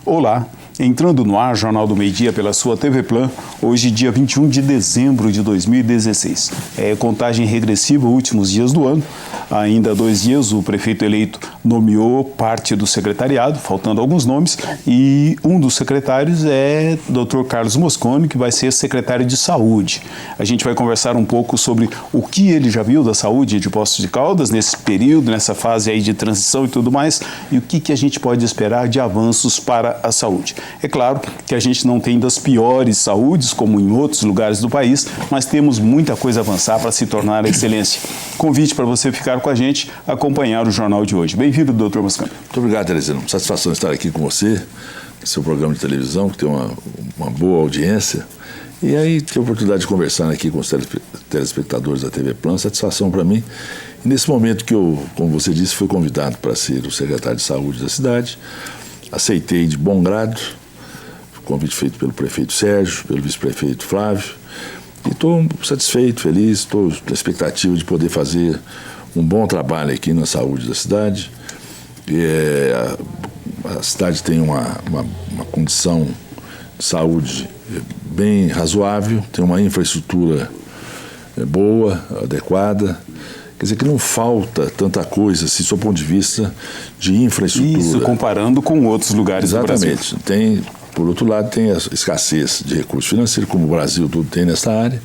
Olá, entrando no ar, Jornal do Meio-Dia pela sua TV Plan, hoje dia 21 de dezembro de 2016. É contagem regressiva, últimos dias do ano. Ainda há 2 dias o prefeito eleito nomeou parte do secretariado, faltando alguns nomes, e um dos secretários é o Dr. Carlos Mosconi, que vai ser secretário de Saúde. A gente vai conversar um pouco sobre o que ele já viu da saúde de Poços de Caldas nesse período, nessa fase aí de transição e tudo mais, e o que a gente pode esperar de avanços para a saúde. É claro que a gente não tem das piores saúdes, como em outros lugares do país, mas temos muita coisa a avançar para se tornar excelência. Convite para você ficar com a gente, acompanhar o jornal de hoje. Bem-vindo, doutor Mosconi. Muito obrigado, Teresina. Satisfação estar aqui com você, no seu programa de televisão, que tem uma boa audiência. E aí, ter a oportunidade de conversar aqui com os telespectadores da TV Plan, satisfação para mim. E nesse momento que eu, como você disse, fui convidado para ser o secretário de Saúde da cidade, aceitei de bom grado o convite feito pelo prefeito Sérgio, pelo vice-prefeito Flávio, e estou satisfeito, feliz, estou na expectativa de poder fazer um bom trabalho aqui na saúde da cidade. A cidade tem uma condição de saúde bem razoável, tem uma infraestrutura boa, adequada. Quer dizer que não falta tanta coisa, assim, do ponto de vista de infraestrutura. Isso, comparando com outros lugares do Brasil. Exatamente. Por outro lado, tem a escassez de recursos financeiros, como o Brasil todo tem nessa área.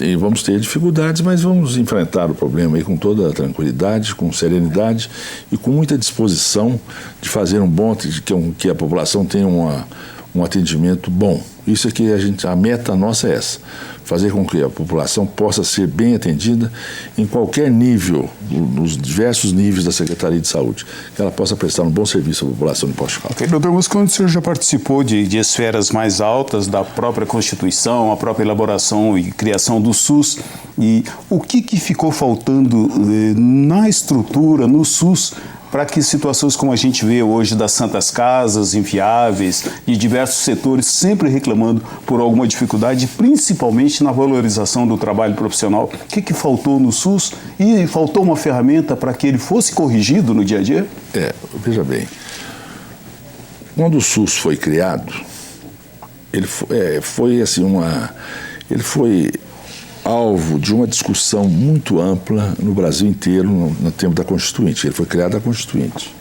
E vamos ter dificuldades, mas vamos enfrentar o problema aí com toda a tranquilidade, com serenidade e com muita disposição de fazer que a população tenha um atendimento bom. Isso é que a meta nossa é essa, fazer com que a população possa ser bem atendida em qualquer nível, nos diversos níveis da Secretaria de Saúde, que ela possa prestar um bom serviço à população de Poços de Caldas. Doutor Mosconi, o senhor já participou de esferas mais altas da própria Constituição, a própria elaboração e criação do SUS, e o que ficou faltando na estrutura, no SUS, para que situações como a gente vê hoje das santas casas inviáveis, de diversos setores sempre reclamando por alguma dificuldade, principalmente na valorização do trabalho profissional. O que faltou no SUS? E faltou uma ferramenta para que ele fosse corrigido no dia a dia? Veja bem, quando o SUS foi criado, ele foi alvo de uma discussão muito ampla no Brasil inteiro no tempo da Constituinte. Ele foi criado a Constituinte.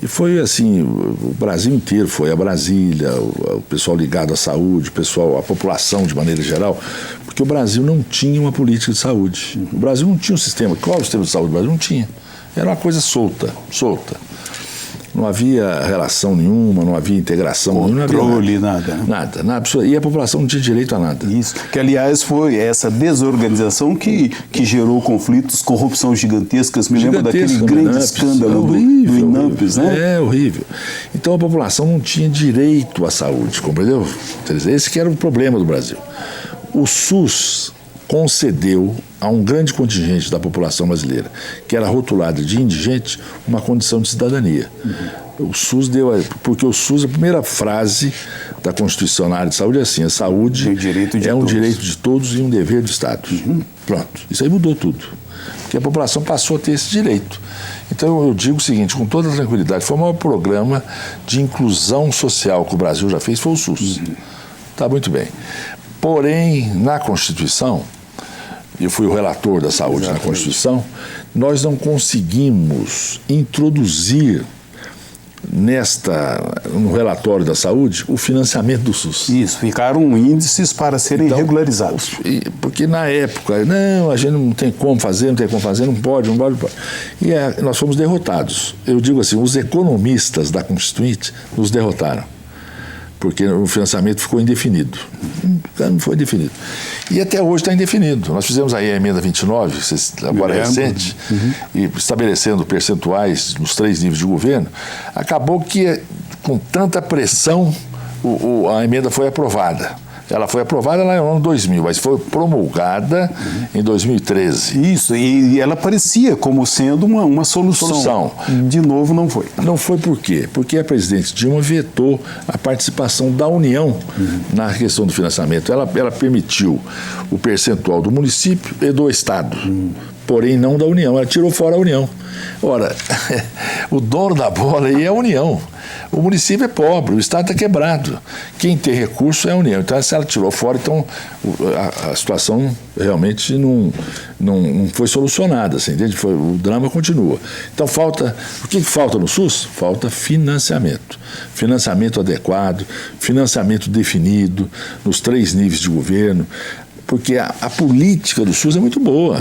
E foi assim, o Brasil inteiro foi a Brasília, o pessoal ligado à saúde, a população de maneira geral, porque o Brasil não tinha uma política de saúde. O Brasil não tinha um sistema. Qual é o sistema de saúde? O Brasil não tinha. Era uma coisa solta. Não havia relação nenhuma, não havia integração nenhuma. Controle, nada. E a população não tinha direito a nada. Isso, que aliás foi essa desorganização que gerou conflitos, corrupção gigantescas. Me lembro daquele grande escândalo do INAMPS, né? É horrível. Então a população não tinha direito à saúde, compreendeu? Esse que era o problema do Brasil. O SUS concedeu a um grande contingente da população brasileira, que era rotulada de indigente, uma condição de cidadania. O SUS porque o SUS, a primeira frase da Constituição na área de saúde é assim: a saúde é um direito de todos e um dever do Estado. Pronto. Isso aí mudou tudo, porque a população passou a ter esse direito. Então eu digo o seguinte, com toda tranquilidade, foi o maior programa de inclusão social que o Brasil já fez, foi o SUS. Tá muito bem. Porém, na Constituição, eu fui o relator da saúde na Constituição, nós não conseguimos introduzir no relatório da saúde o financiamento do SUS. Isso, ficaram índices para serem regularizados. Porque na época, a gente não tem como fazer, não pode. E nós fomos derrotados. Eu digo assim, os economistas da Constituinte nos derrotaram, porque o financiamento ficou indefinido. Não foi definido. E até hoje está indefinido. Nós fizemos aí a emenda 29, agora recente, e estabelecendo percentuais nos 3 níveis de governo. Acabou que, com tanta pressão, a emenda foi aprovada. Ela foi aprovada lá no ano 2000, mas foi promulgada em 2013. Isso, e ela parecia como sendo uma solução. De novo, não foi. Não foi por quê? Porque a presidente Dilma vetou a participação da União na questão do financiamento. Ela permitiu o percentual do município e do Estado. porém não da União. Ela tirou fora a União. Ora, o dono da bola aí é a União. O município é pobre, o Estado está quebrado. Quem tem recurso é a União. Então, se ela tirou fora, então a situação realmente não foi solucionada, assim, entende? O drama continua. Então, o que falta no SUS? Falta financiamento. Financiamento adequado, financiamento definido nos 3 níveis de governo, porque a política do SUS é muito boa.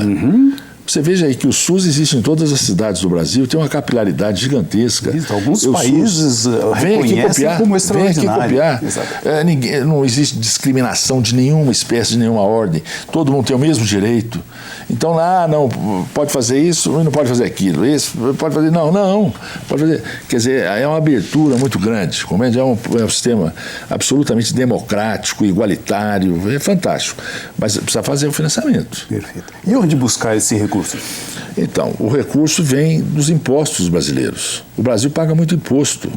Você veja aí que o SUS existe em todas as cidades do Brasil, tem uma capilaridade gigantesca. Alguns países reconhecem como extraordinário. Vem aqui copiar. Não existe discriminação de nenhuma espécie, de nenhuma ordem. Todo mundo tem o mesmo direito. Então, não, pode fazer isso e não pode fazer aquilo. Isso, pode fazer, não, pode fazer. Quer dizer, é uma abertura muito grande. É um sistema absolutamente democrático, igualitário, é fantástico. Mas precisa fazer o financiamento. Perfeito. E onde buscar esse recurso? Então, o recurso vem dos impostos brasileiros. O Brasil paga muito imposto.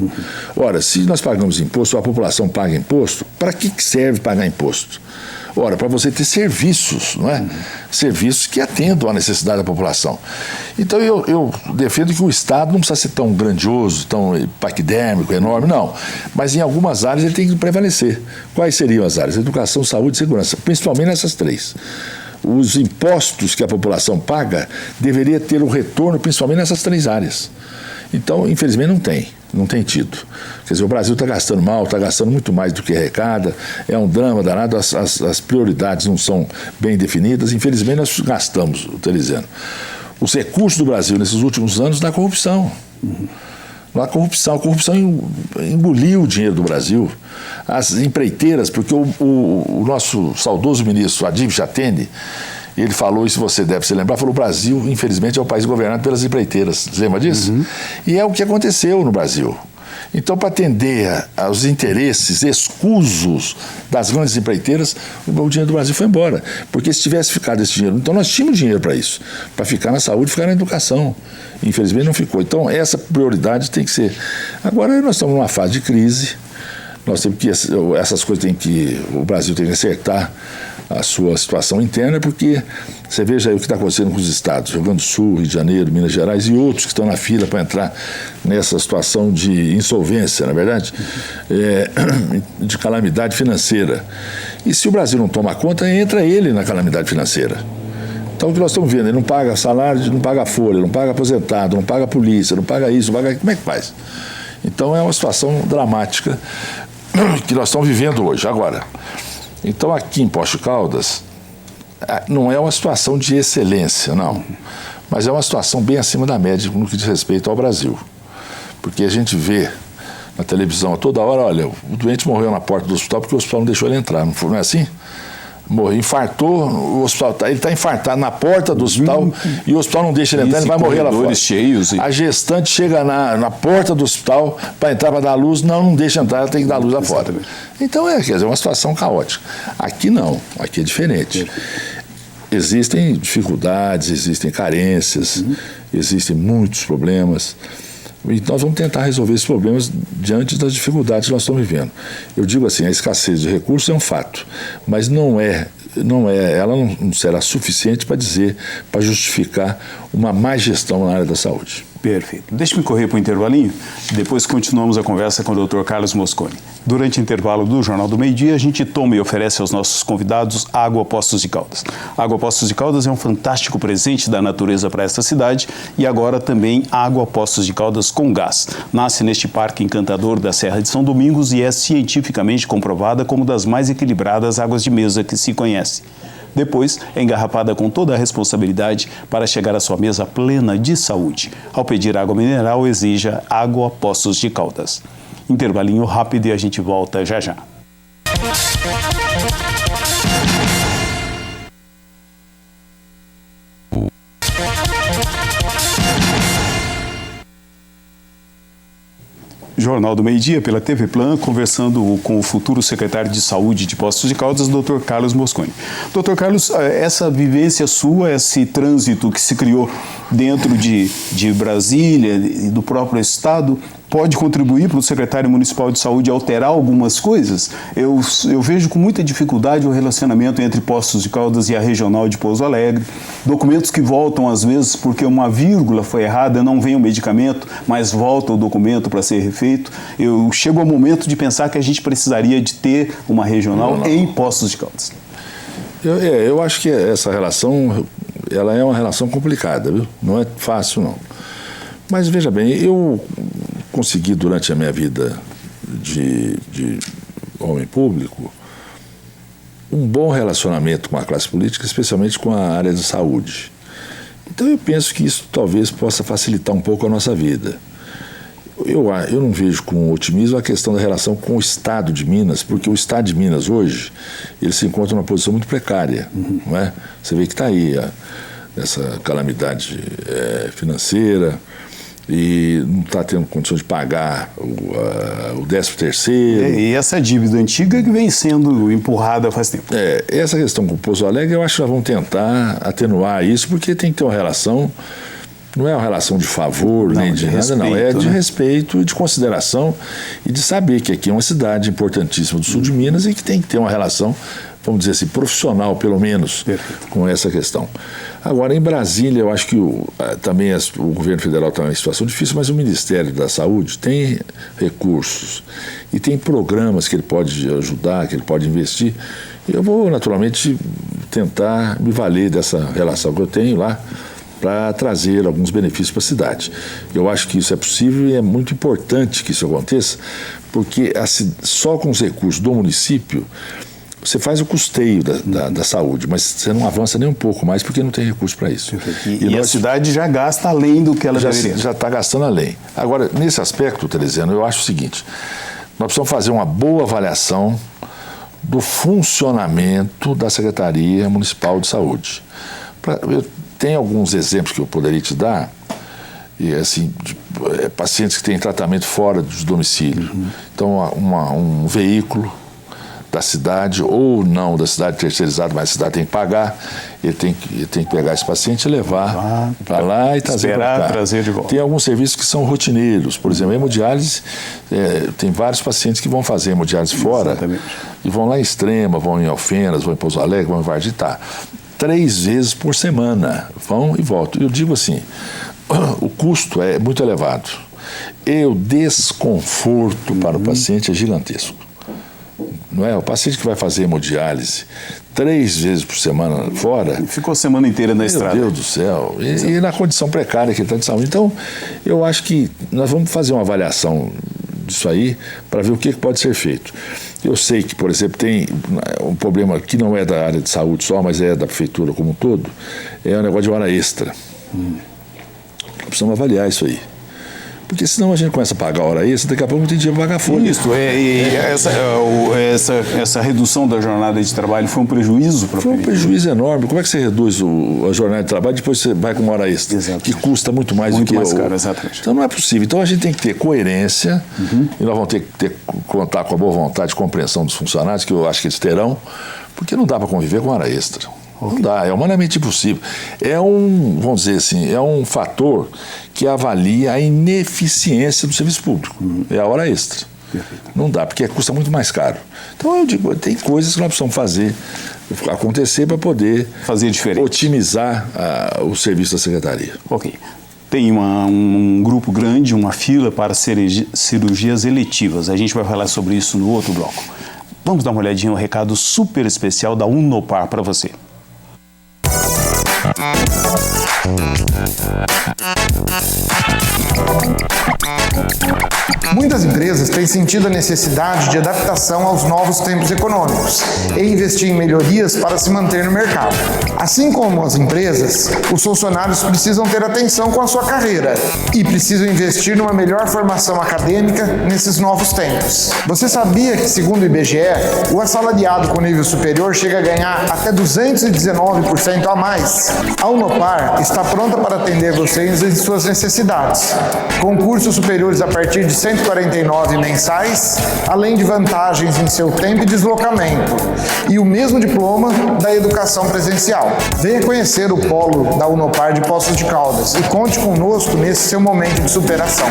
Ora, se nós pagamos imposto, a população paga imposto, para que serve pagar imposto? Ora, para você ter serviços, não é? Serviços que atendam à necessidade da população. Então, eu defendo que o Estado não precisa ser tão grandioso, tão paquidérmico, enorme, não. Mas em algumas áreas ele tem que prevalecer. Quais seriam as áreas? Educação, saúde e segurança, principalmente nessas 3. Os impostos que a população paga deveria ter um retorno principalmente nessas 3 áreas. Então, infelizmente, não tem tido. Quer dizer, o Brasil está gastando mal, está gastando muito mais do que arrecada, é um drama danado, as prioridades não são bem definidas, infelizmente nós gastamos, estou dizendo. Os recursos do Brasil nesses últimos anos da corrupção. A corrupção engoliu o dinheiro do Brasil. As empreiteiras, porque o nosso saudoso ministro Adib Jatene, ele falou, isso você deve se lembrar, falou: o Brasil, infelizmente, é um país governado pelas empreiteiras. Você lembra disso? E é o que aconteceu no Brasil. Então, para atender aos interesses escusos das grandes empreiteiras, o dinheiro do Brasil foi embora. Porque se tivesse ficado esse dinheiro... Então, nós tínhamos dinheiro para isso, para ficar na saúde, ficar na educação. Infelizmente, não ficou. Então, essa prioridade tem que ser... Agora, nós estamos numa fase de crise, nós temos que... Essas coisas o Brasil tem que acertar a sua situação interna, porque você veja aí o que está acontecendo com os estados, Rio Grande do Sul, Rio de Janeiro, Minas Gerais e outros que estão na fila para entrar nessa situação de insolvência, na verdade, de calamidade financeira. E se o Brasil não toma conta, entra ele na calamidade financeira. Então, o que nós estamos vendo, ele não paga salário, não paga folha, não paga aposentado, não paga polícia, não paga isso, não paga... Como é que faz? Então, é uma situação dramática que nós estamos vivendo hoje, agora. Então, aqui em Poços de Caldas, não é uma situação de excelência, não. Mas é uma situação bem acima da média no que diz respeito ao Brasil. Porque a gente vê na televisão a toda hora, olha, o doente morreu na porta do hospital porque o hospital não deixou ele entrar, não é assim? Morreu, infartou, o hospital ele está infartado na porta do hospital e o hospital não deixa ele entrar, ele vai morrer lá fora. Cheios, a gestante chega na porta do hospital para entrar para dar luz, não deixa entrar, ela tem que dar luz lá fora. Então quer dizer, é uma situação caótica. Aqui não, aqui é diferente. Existem dificuldades, existem carências, existem muitos problemas. E nós vamos tentar resolver esses problemas diante das dificuldades que nós estamos vivendo. Eu digo assim, a escassez de recursos é um fato, mas ela não será suficiente para justificar uma má gestão na área da saúde. Perfeito. Deixa-me correr para o intervalinho, depois continuamos a conversa com o Dr. Carlos Mosconi. Durante o intervalo do Jornal do Meio-Dia, a gente toma e oferece aos nossos convidados água Poços de Caldas. A água Poços de Caldas é um fantástico presente da natureza para esta cidade e agora também água Poços de Caldas com gás. Nasce neste parque encantador da Serra de São Domingos e é cientificamente comprovada como das mais equilibradas águas de mesa que se conhece. Depois, é engarrafada com toda a responsabilidade para chegar à sua mesa plena de saúde. Ao pedir água mineral, exija água Poços de Caldas. Intervalinho rápido e a gente volta já já. Jornal do Meio-Dia, pela TV Plan, conversando com o futuro secretário de Saúde de Poços de Caldas, Dr. Carlos Mosconi. Dr. Carlos, essa vivência sua, esse trânsito que se criou dentro de Brasília e do próprio Estado pode contribuir para o secretário municipal de saúde alterar algumas coisas? Eu vejo com muita dificuldade o relacionamento entre Poços de Caldas e a regional de Pouso Alegre, documentos que voltam às vezes porque uma vírgula foi errada, não vem o medicamento, mas volta o documento para ser refeito. Eu chego ao momento de pensar que a gente precisaria de ter uma regional em Poços de Caldas. Eu acho que essa relação, ela é uma relação complicada, viu? Não é fácil, não. Mas veja bem, eu consegui durante a minha vida de homem público um bom relacionamento com a classe política, especialmente com a área de saúde. Então eu penso que isso talvez possa facilitar um pouco a nossa vida. Eu não vejo com otimismo a questão da relação com o Estado de Minas, porque o Estado de Minas hoje, ele se encontra numa posição muito precária, não é? Você vê que está aí essa calamidade financeira e não está tendo condições de pagar o 13º. E essa dívida antiga que vem sendo empurrada faz tempo. Essa questão com o Pouso Alegre, eu acho que nós vamos tentar atenuar isso, porque tem que ter uma relação. Não é uma relação de favor, nem de nada, respeito, não. É de respeito, de consideração e de saber que aqui é uma cidade importantíssima do sul de Minas e que tem que ter uma relação, vamos dizer assim, profissional, pelo menos, com essa questão. Agora, em Brasília, eu acho que também o governo federal está em situação difícil, mas o Ministério da Saúde tem recursos e tem programas que ele pode ajudar, que ele pode investir. Eu vou, naturalmente, tentar me valer dessa relação que eu tenho lá, para trazer alguns benefícios para a cidade. Eu acho que isso é possível e é muito importante que isso aconteça, porque só com os recursos do município você faz o custeio da saúde, mas você não avança nem um pouco mais porque não tem recurso para isso. E a cidade já gasta além do que ela deveria. Já está gastando além. Agora, nesse aspecto, Teresiano, eu acho o seguinte, nós precisamos fazer uma boa avaliação do funcionamento da Secretaria Municipal de Saúde. Tem alguns exemplos que eu poderia te dar, e assim, pacientes que têm tratamento fora do domicílio. Então, um veículo da cidade, ou não da cidade terceirizado, mas a cidade tem que pagar, ele tem que pegar esse paciente e levar para lá e trazer para cá. Trazer de volta. Tem alguns serviços que são rotineiros, por exemplo, a hemodiálise, tem vários pacientes que vão fazer hemodiálise fora. Exatamente. E vão lá em Extrema, vão em Alfenas, vão em Pouso Alegre, vão em Vargitá. 3 vezes por semana, vão e voltam. Eu digo assim, o custo é muito elevado e o desconforto para o paciente é gigantesco. Não é? O paciente que vai fazer hemodiálise 3 vezes por semana fora... Ficou a semana inteira na estrada. Meu Deus do céu. E na condição precária que ele está de saúde. Então, eu acho que nós vamos fazer uma avaliação disso aí para ver o que pode ser feito. Eu sei que, por exemplo, tem um problema que não é da área de saúde só, mas é da prefeitura como um todo, é o negócio de hora extra. Precisamos avaliar isso aí. Porque senão a gente começa a pagar hora extra, daqui a pouco não tem dinheiro para pagar folha. Isso, essa redução da jornada de trabalho foi um prejuízo para a Foi um prejuízo enorme. Como é que você reduz a jornada de trabalho e depois você vai com uma hora extra? Exatamente. Que custa muito mais do que caro, exatamente. Então não é possível. Então a gente tem que ter coerência e nós vamos ter que contar com a boa vontade e compreensão dos funcionários, que eu acho que eles terão, porque não dá para conviver com hora extra. Não dá, é humanamente impossível. Vamos dizer assim, é um fator que avalia a ineficiência do serviço público. É a hora extra. Perfeito. Não dá, porque custa muito mais caro. Então eu digo, tem coisas que nós precisamos fazer acontecer para poder fazer diferente, otimizar o serviço da secretaria. Ok. Tem um grupo grande, uma fila para cirurgias eletivas. A gente vai falar sobre isso no outro bloco. Vamos dar uma olhadinha no recado super especial da Unopar para você. Muitas empresas têm sentido a necessidade de adaptação aos novos tempos econômicos e investir em melhorias para se manter no mercado. Assim como as empresas, os funcionários precisam ter atenção com a sua carreira e precisam investir numa melhor formação acadêmica nesses novos tempos. Você sabia que, segundo o IBGE, o assalariado com nível superior chega a ganhar até 219% a mais? A Unopar está pronta para atender vocês em suas necessidades. Com cursos superiores a partir de R$ 149 mensais, além de vantagens em seu tempo e deslocamento, e o mesmo diploma da educação presencial. Venha conhecer o polo da Unopar de Poços de Caldas e conte conosco nesse seu momento de superação.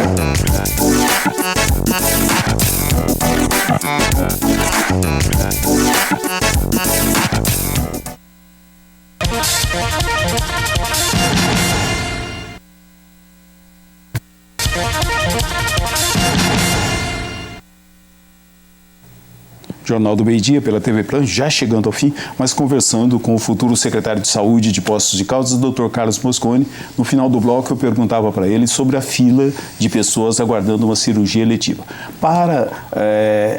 Jornal do Meio-Dia pela TV Plan, já chegando ao fim, mas conversando com o futuro secretário de Saúde de Poços de Caldas, Dr. Carlos Mosconi. No final do bloco eu perguntava para ele sobre a fila de pessoas aguardando uma cirurgia eletiva. Para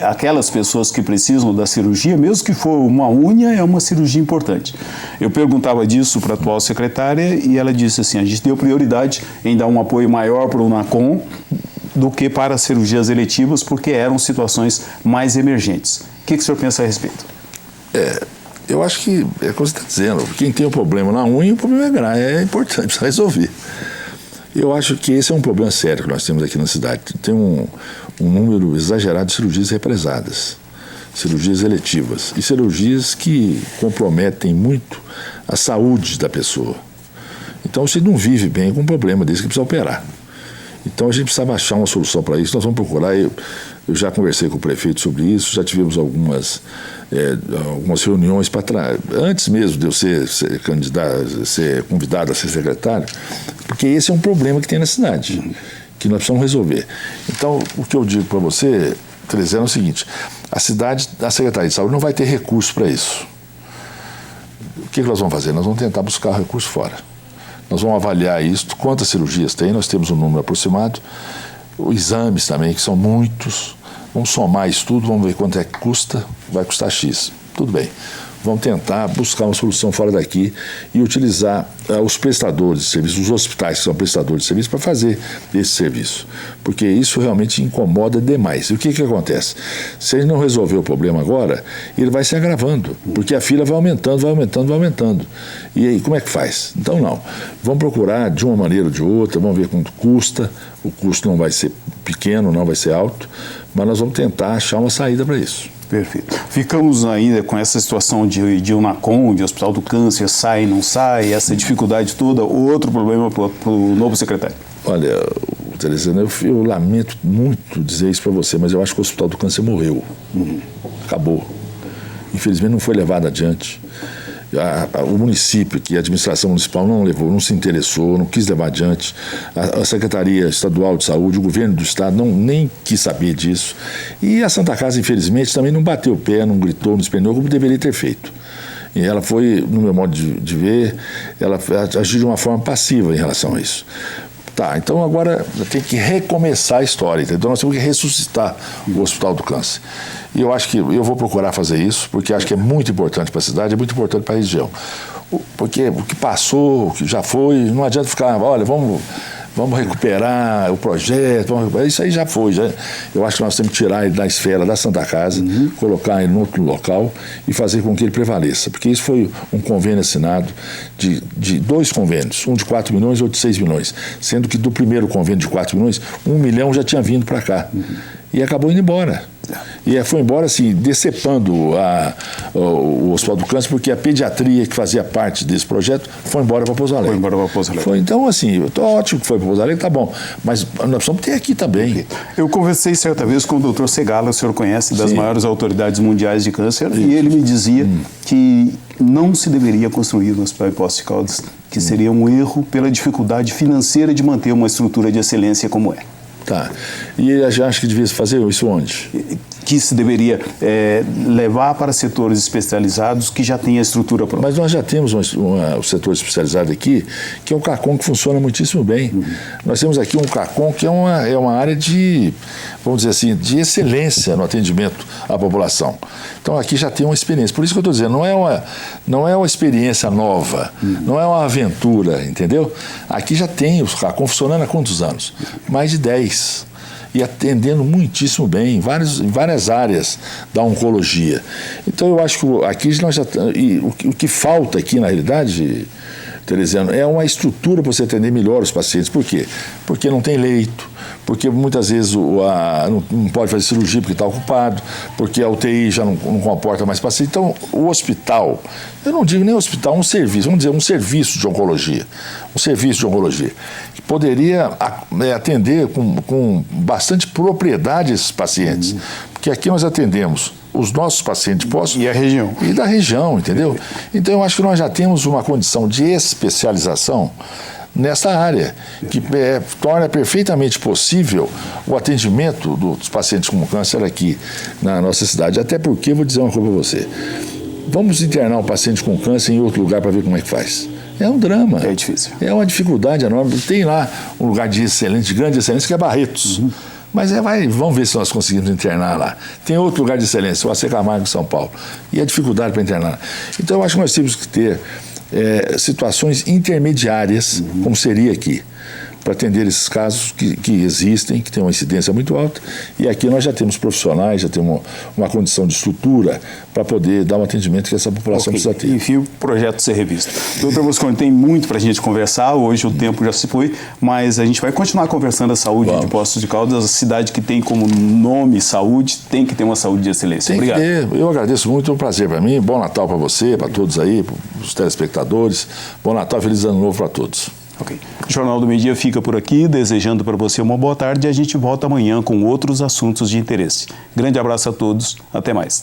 aquelas pessoas que precisam da cirurgia, mesmo que for uma unha, é uma cirurgia importante. Eu perguntava disso para a atual secretária e ela disse assim, a gente deu prioridade em dar um apoio maior para o NACOM do que para as cirurgias eletivas, porque eram situações mais emergentes. O que o senhor pensa a respeito? Eu acho que é o que você está dizendo. Quem tem um problema na unha, o problema é grave, é importante, precisa resolver. Eu acho que esse é um problema sério que nós temos aqui na cidade. Tem um número exagerado de cirurgias represadas, cirurgias eletivas e cirurgias que comprometem muito a saúde da pessoa. Então você não vive bem com um problema desse que precisa operar. Então a gente precisa achar uma solução para isso. Nós vamos procurar. Eu já conversei com o prefeito sobre isso, já tivemos algumas reuniões para trás, antes mesmo de eu ser candidato, ser convidado a ser secretário, porque esse é um problema que tem na cidade, que nós precisamos resolver. Então, o que eu digo para você, Tereza, é o seguinte: a Secretaria de Saúde não vai ter recurso para isso. O que nós vamos fazer? Nós vamos tentar buscar recurso fora. Nós vamos avaliar isso, quantas cirurgias tem, nós temos um número aproximado, os exames também, que são muitos, vamos somar isso tudo, vamos ver quanto é que custa, vai custar X. Tudo bem, vamos tentar buscar uma solução fora daqui e utilizar os prestadores de serviço, os hospitais que são prestadores de serviço, para fazer esse serviço, porque isso realmente incomoda demais. E o que acontece? Se ele não resolver o problema agora, ele vai se agravando, porque a fila vai aumentando, vai aumentando, vai aumentando. E aí, como é que faz? Então, não. Vamos procurar de uma maneira ou de outra, vamos ver quanto custa. O custo não vai ser pequeno, não vai ser alto, mas nós vamos tentar achar uma saída para isso. Perfeito. Ficamos ainda com essa situação de UNACOM, de Hospital do Câncer, sai, não sai, essa dificuldade toda. Outro problema para o novo secretário? Olha, Tereza, eu lamento muito dizer isso para você, mas eu acho que o Hospital do Câncer morreu. Acabou. Infelizmente não foi levado adiante. O município, que a administração municipal não levou, não se interessou, não quis levar adiante. A Secretaria Estadual de Saúde, o governo do estado nem quis saber disso. E a Santa Casa, infelizmente, também não bateu o pé, não gritou, não esperneou como deveria ter feito. E ela foi, no meu modo de ver, ela agiu de uma forma passiva em relação a isso. Tá, então agora tem que recomeçar a história, então nós temos que ressuscitar o Hospital do Câncer. E eu acho que eu vou procurar fazer isso, porque acho que é muito importante para a cidade, é muito importante para a região. Porque o que passou, o que já foi, não adianta ficar, olha, vamos recuperar o projeto, isso aí já foi. Eu acho que nós temos que tirar ele da esfera da Santa Casa, colocar ele em outro local e fazer com que ele prevaleça. Porque isso foi um convênio assinado de 2 convênios, um de 4 milhões e outro de 6 milhões. Sendo que do primeiro convênio de 4 milhões, 1 milhão já tinha vindo para cá. E acabou indo embora. E foi embora, assim, decepando o Hospital do Câncer, porque a pediatria que fazia parte desse projeto foi embora para Pouso Alegre. Foi embora para Pouso Alegre. Então, assim, ótimo que foi para Pouso Alegre, tá bom. Mas nós precisamos ter aqui também. Eu conversei certa vez com o Dr. Segala, o senhor conhece, das maiores autoridades mundiais de câncer, e ele me dizia que não se deveria construir no Hospital de Poços de Caldas, que seria um erro pela dificuldade financeira de manter uma estrutura de excelência como é. Tá. E ele já acha que devia fazer isso onde? Que se deveria levar para setores especializados que já têm a estrutura pronta. Mas nós já temos um setor especializado aqui, que é o CACOM, que funciona muitíssimo bem. Nós temos aqui um CACOM que é uma área de, vamos dizer assim, de excelência no atendimento à população. Então aqui já tem uma experiência. Por isso que eu estou dizendo, não é uma experiência nova, não é uma aventura, entendeu? Aqui já tem os CACOM funcionando há quantos anos? Mais de 10. E atendendo muitíssimo bem em várias áreas da oncologia. Então eu acho que aqui nós já... E o que falta aqui, na realidade, Teresiano, é uma estrutura para você atender melhor os pacientes. Por quê? Porque não tem leito, porque muitas vezes não pode fazer cirurgia porque está ocupado, porque a UTI já não comporta mais paciente. Então, o hospital, eu não digo nem hospital, um serviço, vamos dizer, um serviço de oncologia. Um serviço de oncologia que poderia atender com bastante propriedade esses pacientes. Porque aqui nós atendemos os nossos pacientes E a região. E da região, entendeu? Então, eu acho que nós já temos uma condição de especialização nessa área, que torna perfeitamente possível o atendimento dos pacientes com câncer aqui na nossa cidade. Até porque, vou dizer uma coisa para você, vamos internar um paciente com câncer em outro lugar para ver como é que faz. É um drama. É difícil. É uma dificuldade enorme. Tem lá um lugar de grande excelência, que é Barretos. Mas vamos ver se nós conseguimos internar lá. Tem outro lugar de excelência, o AC Camargo, São Paulo. E a dificuldade para internar. Então, eu acho que nós temos que ter situações intermediárias, como seria aqui, para atender esses casos que existem, que têm uma incidência muito alta, e aqui nós já temos profissionais, já temos uma condição de estrutura para poder dar um atendimento que essa população precisa ter. Enfim, o projeto ser revisto. Doutor Mosconi, tem muito para a gente conversar, hoje o tempo já se foi, mas a gente vai continuar conversando a saúde de Poços de Caldas, a cidade que tem como nome saúde, tem que ter uma saúde de excelência. Tem Obrigado. Eu agradeço muito, é um prazer para mim, bom Natal para você, para todos aí, para os telespectadores, bom Natal, feliz ano novo para todos. Ok. O Jornal do Meio-Dia fica por aqui, desejando para você uma boa tarde e a gente volta amanhã com outros assuntos de interesse. Grande abraço a todos, até mais.